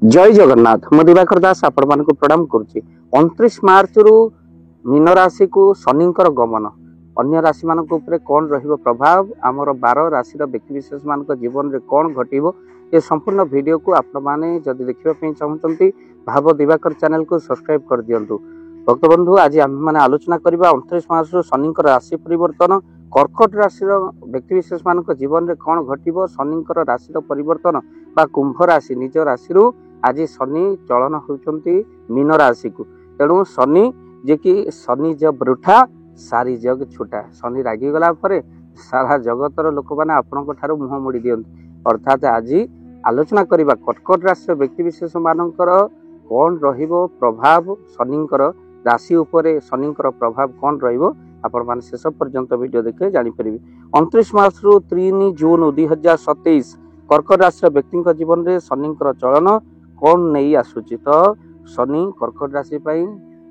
जय जगन्नाथ मु दिवाकर दास आपण मानक प्रणाम करुच्ची 29 मार्च रु मीन राशि को शनिंकर गमन अन्य राशि मान कौन रहिबो प्रभाव आमर 12 राशि व्यक्ति विशेष मान जीवन में कौन घटिबो ये संपूर्ण वीडियो को आपण माने जदि देखिबा पई चाहउछंती भाव दिवाकर चैनल को सब्सक्राइब कर दियंतु। भक्त बंधु आज आम माने आलोचना करबा 29 मार्च रु शनिंकर राशि परिवर्तन कर्कट राशि व्यक्ति विशेष मान जीवन में कौन घटिबो शनिंकर राशि परिवर्तन बा कुंभ राशि निज राशि आज शनि चलन होती मीन राशि को तेणु शनि जे कि शनि जब रूठा सारी जग छुटा शनि रागिगला सारा जगतर लोक मैंने आपण मुह मोड़ी दिखते अर्थात आज आलोचना करवा कर्कट राशि व्यक्ति विशेष मानकर कौन रहिबो प्रभाव शनिंकर राशि उपरे शनिंकर प्रभाव कौन रहिबो आपण माने शेष पर्यंत वीडियो देखे जानीपर 29 मार्च रु 3 जून 2027 कर्कट राशि व्यक्ति जीवन में शनिंकर चलन कौन नहीं आसुची तो शनि कर्कट राशि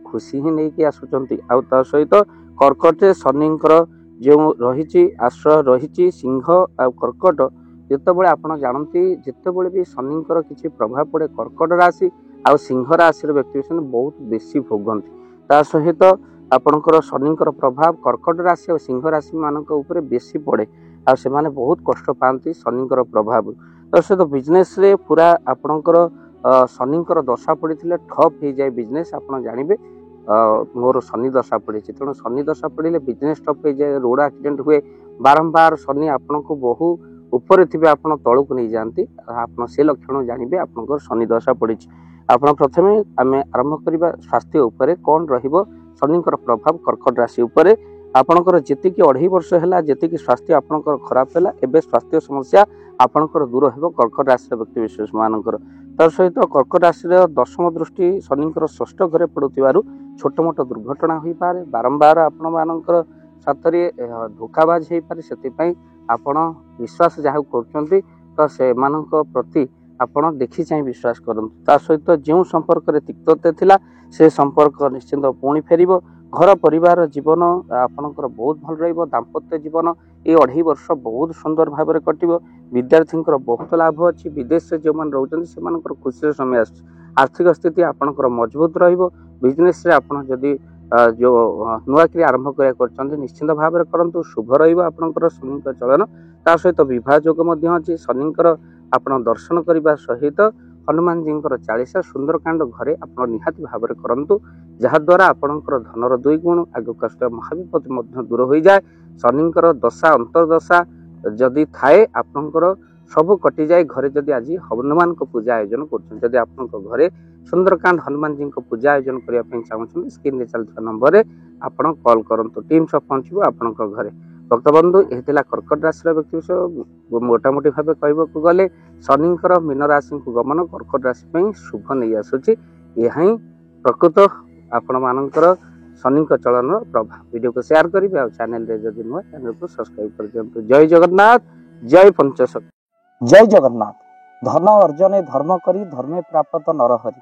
खुशी ही नहीं कि आसुचंती आ ता सहित कर्कट शनिंकर जो रही आश्रय रही सिंह आ कर्कट जितेबाला आप जानती जितेबाला भी शनिंकर किसी प्रभाव पड़े कर्कट राशि आ सिंह राशि व्यक्ति बहुत बेसी भोगती ता सहित आपणकर शनिंकर प्रभाव कर्कट राशि और सिंह राशि मानक ऊपर बेसी पड़े आ से माने बहुत कष्ट पाती शनिंकर प्रभाव ता सहित बिजनेस रे पूरा आपणकर शनिंकर दशा पड़ी ठप हो जाए बिजनेस आप जानवे मोर शनि दशा पड़ी तेणु शनि दशा पड़े बिजनेस ठप हो जाए रोड एक्सीडेंट हुए बारंबार शनि आपण को बहु ऊपर थे आप तौक नहीं जाती आप से लक्षण जानवे आपंकर शनि दशा पड़ी आप प्रथम आम आरंभ करवा स्वास्थ्य उपर कौन रनिंकर प्रभाव कर्कट राशि उपरे आपणकर जी 2.5 वर्ष है जी स्वास्थ्य आपंकर खराब है एवं स्वास्थ्य समस्या आपंकर दूर हो कर्कट राशि व्यक्ति विशेष मानकर तर सहित कर्कट राशि दशम दृष्टि शनिंकर षष्ठ घरे पड़ुवर छोट मोट दुर्घटना हो पारे बारंबार आपण मानकर साथरे धोखाबाज हो पारे से आपण विश्वास जहाँ कर तो से प्रति आपण देखी चाहे विश्वास करूँ ता सहित जो संपर्क तिक्तता थिला से संपर्क निश्चिंत पुणी फेर घर परिवार जीवन आपणकर बहुत भल रहिबो दाम्पत्य जीवन ये 2.5 वर्ष बहुत सुंदर भाव में कटिबो विद्यार्थी बहुत लाभ अच्छी विदेश से जो मैंने रोचते से खुशी समय आर्थिक स्थिति आपणकर मजबूत रहिबो बिजनेस रे आपण जदि जो नुआकरी आरंभ कर निश्चिंत भाव में करंतु शुभ रहिबो आपणकर शनिंकर चलन ता सहित विवाह योग अच्छी शनिंकर आपण दर्शन करने सहित हनुमान जी 40 सुंदरकांड घरे आप निहाती भाव में करूँ जहाद्वारा आपणकर धनर 2 गुण आग कष्ट महाविपत्ति दूर हो जाए शनिंकर दशा अंतर्दशा जदि थाए आपणकर सब कटि जाए घरे जदि आज हनुमान को पूजा आयोजन कर घरे सुंदरकांड हनुमान जी को पूजा आयोजन करने चाहते स्क्रीन में चलता नंबर आप कॉल करूँ टीम सब पहुँचो आपण घरे भक्त बंधु यह कर्कट राशि व्यक्ति मोटामोटी भाव कहवाक गले शनिंकर मीन राशि को गमन कर्कट राशि शुभ नहीं आसूची यह प्रकृत आपण मानकर शनिंकर चलन प्रभाव वीडियो को शेयर करेंगे और चैनल रे जदि नुआ चैनल को सब्सक्राइब कर दियंतु। जय जगन्नाथ जय पंचशक्ति जय जगन्नाथ धन अर्जन धर्म करी धर्मे प्राप्त नरहरि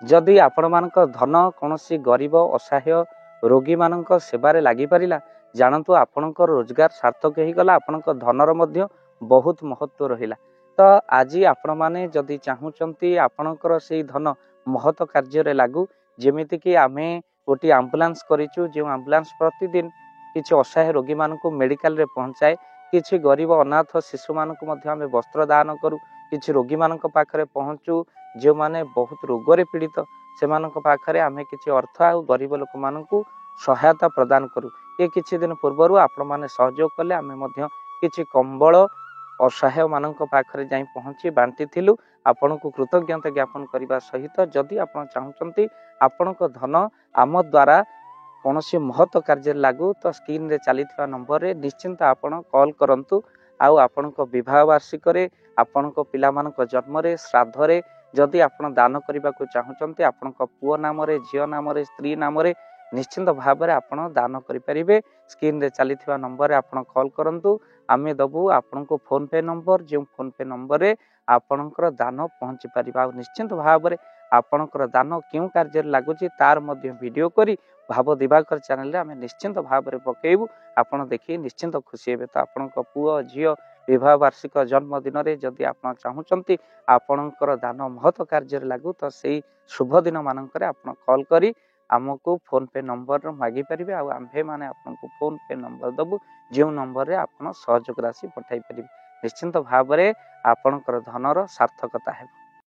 जदि आपण मानकर धन कौन गरीब असहाय रोगी मानक सेवारे लागि पारिला जानतु आपणकर रोजगार सार्थक हो गला आपणकर धनर मध्य बहुत महत्व रहिला तो आज आपण माने जदि चाहूचंती आपणकर से धन महत कार्य लागू जेमिति कि आमे गोटे आम्बुलांस करिचु जो आम्बुलांस प्रतिदिन किछि असहाय रोगी मानक मेडिकल रे पहुंचाए किछि गरीब अनाथ शिशु मानक मध्य आमे वस्त्र दान करू किछि रोगी मानक पाखरे पहुंचू जो माने बहुत रोगरे पीड़ित से मानक पाखरे आमे किछि अर्थ आ गरीब लोक मानक सहायता प्रदान करू ये किछि दिन पूर्व आपण माने सहयोग कले आमे मध्य किछि कंबल असहाय मानक पाखरे जाई पहुंची बांटी थिलु आपण को कृतज्ञता ज्ञापन करने सहित जदि आपण चाहूचंती आपणक धन आम द्वारा कौन महत्व कार्य लागू तो स्क्रीन रे चली नंबर रे निश्चिंत आपण कॉल करंतु आउ आपणक विवाह वार्षिक आपणक पिला मानक जन्म रे श्राद्ध रे जदि आपण दान करने को चाहूचंती आपणक पुओ नाम रे झियो नाम रे स्त्री नाम रे निश्चिंत भाव में आपण दान करें स्क्रीन रे चली नंबर रे आपण कॉल करंतु आमे दबु आपण को फोन पे नंबर जो फोन पे नंबर रे आपणकर दान पहुँची पारिबा निश्चिंत भाव में आपणकर दान क्यों कार्य लगुच तार मध्य वीडियो करी भाव दिवाकर चैनल रे आमे निश्चिंत भाव में पकेबू आपण देखि निश्चिंत खुशी हेबे तो आपण पुओ झियो विवाह वार्षिक जन्मदिन रे जदि आप चाहूँगी आपणकर दान महत कार्य लागू तो से शुभ दिन मानक आप कॉल करी आमको फोन पे नंबर मागी पारे आम्भे मैंने आपको फोन पे नंबर दबु जो नंबर रे आप सहयोग राशि पठाई पारे निश्चिंत भाव में आपणकर धनर सार्थकता है।